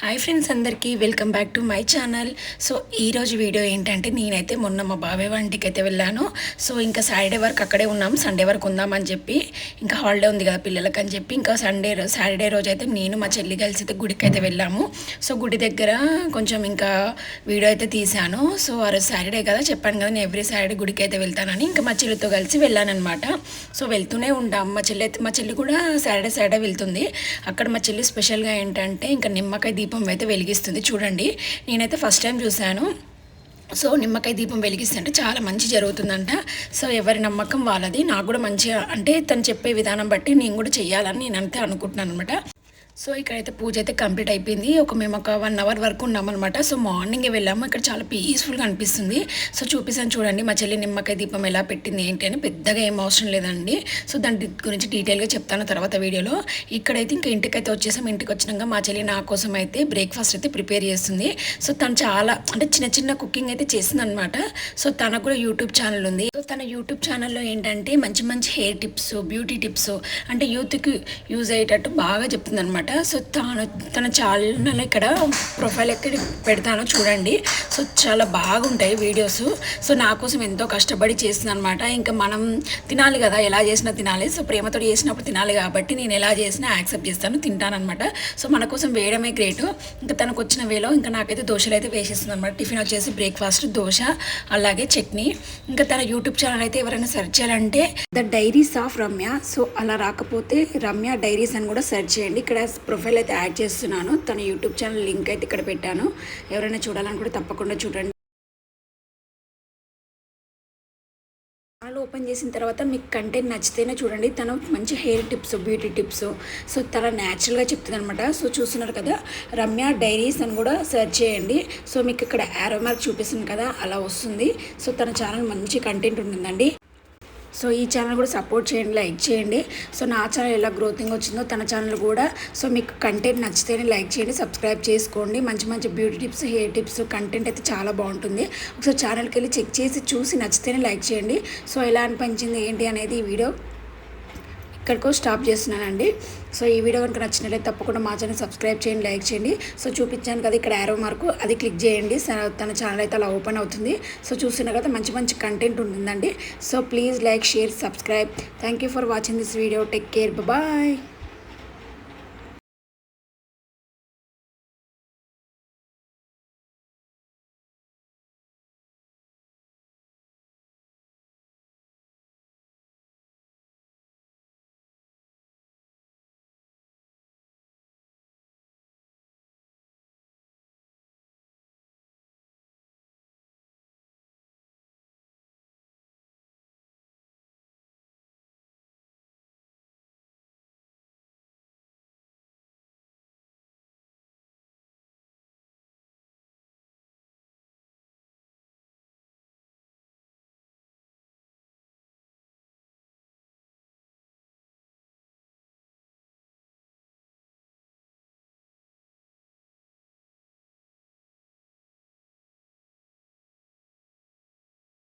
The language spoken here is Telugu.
హాయ్ ఫ్రెండ్స్, అందరికీ welcome back to my channel. So ఈరోజు వీడియో ఏంటంటే, నేనైతే మొన్న మా బాబాయ్ వంటికి అయితే వెళ్ళాను. సో ఇంకా సాటర్డే వరకు అక్కడే ఉన్నాం, సండే వరకు ఉందామని చెప్పి. ఇంకా హాలిడే ఉంది కదా పిల్లలకి అని చెప్పి, ఇంకా సాటర్డే రోజు అయితే నేను మా చెల్లి కలిసి అయితే గుడికి అయితే వెళ్ళాము. సో గుడి దగ్గర కొంచెం ఇంకా వీడియో అయితే తీశాను. సో ఆ రోజు సాటర్డే కదా, చెప్పాను కదా నేను ఎవ్రీ సాటర్డే గుడికి అయితే వెళ్తానని. ఇంకా మా చెల్లితో కలిసి వెళ్ళానమాట. సో వెళ్తూనే ఉంటాం. మా చెల్లి కూడా సాటర్డే వెళ్తుంది. అక్కడ మా చెల్లి స్పెషల్గా ఏంటంటే, ఇంకా నిమ్మకాయ దీపం అయితే వెలిగిస్తుంది. చూడండి, నేనైతే ఫస్ట్ టైం చూశాను. సో నిమ్మకాయ దీపం వెలిగిస్తుంటే చాలా మంచి జరుగుతుందంట. సో ఎవరి నమ్మకం వాళ్ళది. నాకు కూడా మంచిగా అంటే తను చెప్పే విధానం బట్టి నేను కూడా చెయ్యాలని నేనంతే అనుకుంటున్నాను అనమాట. సో ఇక్కడైతే పూజ అయితే కంప్లీట్ అయిపోయింది. మేము ఒక 1 అవర్ వరకు ఉన్నామన్నమాట. సో మార్నింగే వెళ్ళాము. ఇక్కడ చాలా పీస్ఫుల్గా అనిపిస్తుంది. సో చూపిస్తాను చూడండి, మా చెల్లి నిమ్మకాయ దీపం ఎలా పెట్టింది ఏంటి అని. పెద్దగా ఏం అవసరం లేదండి. సో దాని గురించి డీటెయిల్గా చెప్తాను తర్వాత వీడియోలో. ఇక్కడైతే ఇంకా ఇంటికైతే వచ్చేసాం. ఇంటికి వచ్చినాక మా చెల్లి నా కోసం అయితే బ్రేక్ఫాస్ట్ అయితే ప్రిపేర్ చేస్తుంది. సో తను చాలా అంటే చిన్న చిన్న కుకింగ్ అయితే చేసింది అనమాట. సో తనకు కూడా యూట్యూబ్ ఛానల్ ఉంది. సో తన యూట్యూబ్ ఛానల్లో ఏంటంటే మంచి మంచి హెయిర్ టిప్స్, బ్యూటీ టిప్స్, అంటే యూత్కి యూజ్ అయ్యేటట్టు బాగా చెప్తుంది అనమాట. సో తన ఛానల్ ఇక్కడ ప్రొఫైల్ ఎక్కడ పెడతానో చూడండి. సో చాలా బాగుంటాయి వీడియోస్. సో నా కోసం ఎంతో కష్టపడి చేస్తుంది అనమాట. ఇంకా మనం తినాలి కదా, ఎలా చేసినా తినాలి. సో ప్రేమతో చేసినప్పుడు తినాలి కాబట్టి నేను ఎలా చేసినా యాక్సెప్ట్ చేస్తాను, తింటానమాట. సో మన కోసం వేయడమే గ్రేట్. ఇంకా తనకు వచ్చిన వేలో ఇంకా నాకైతే దోశలు అయితే వేసేస్తుంది అనమాట. టిఫిన్ వచ్చేసి బ్రేక్ఫాస్ట్ దోశ, అలాగే చట్నీ. ఇంకా తన యూట్యూబ్ ఛానల్ అయితే ఎవరైనా సెర్చ్ చేయాలంటే the diaries of Ramya. So అలా రాకపోతే రమ్య డైరీస్ అని కూడా సెర్చ్ చేయండి. ఇక్కడ ప్రొఫైల్ అయితే యాడ్ చేస్తున్నాను. తన యూట్యూబ్ ఛానల్ లింక్ అయితే ఇక్కడ పెట్టాను. ఎవరైనా చూడాలనుకుంటే తప్పకుండా చూడండి. ఛానల్ ఓపెన్ చేసిన తర్వాత మీకు కంటెంట్ నచ్చితేనే చూడండి. తను మంచి hair tips, beauty tips, so తన న్యాచురల్గా చెప్తుంది అనమాట. సో చూస్తున్నారు కదా, రమ్య డైరీస్ అని కూడా సెర్చ్ చేయండి. సో మీకు ఇక్కడ యారో మార్క్ చూపిస్తుంది కదా, అలా వస్తుంది. సో తన ఛానల్ మంచి కంటెంట్ ఉంటుందండి. సో ఈ ఛానల్ కూడా సపోర్ట్ చేయండి, లైక్ చేయండి. సో నా ఛానల్ ఎలా గ్రోతింగ్ వచ్చిందో తన ఛానల్ కూడా. సో మీకు కంటెంట్ నచ్చితేనే లైక్ చేయండి, సబ్స్క్రైబ్ చేసుకోండి. మంచి మంచి beauty tips, hair tips content అయితే చాలా బాగుంటుంది. ఒకసారి ఛానల్కి వెళ్ళి చెక్ చేసి చూసి నచ్చితేనే లైక్ చేయండి. సో ఎలా అనిపించింది ఏంటి అనేది ఈ వీడియో ఇక్కడికో స్టాప్ చేస్తున్నానండి. సో ఈ వీడియో కనుక నచ్చినట్లయితే తప్పకుండా మా ఛానల్ సబ్స్క్రైబ్ చేయండి, లైక్ చేయండి. సో చూపించాను కదా ఇక్కడ యారో మార్కు, అది క్లిక్ చేయండి. తన ఛానల్ అయితే అలా ఓపెన్ అవుతుంది. సో చూస్తున్నా కదా మంచి మంచి కంటెంట్ ఉంటుందండి. So please like, share, subscribe. Thank you for watching this video. Take care, bye.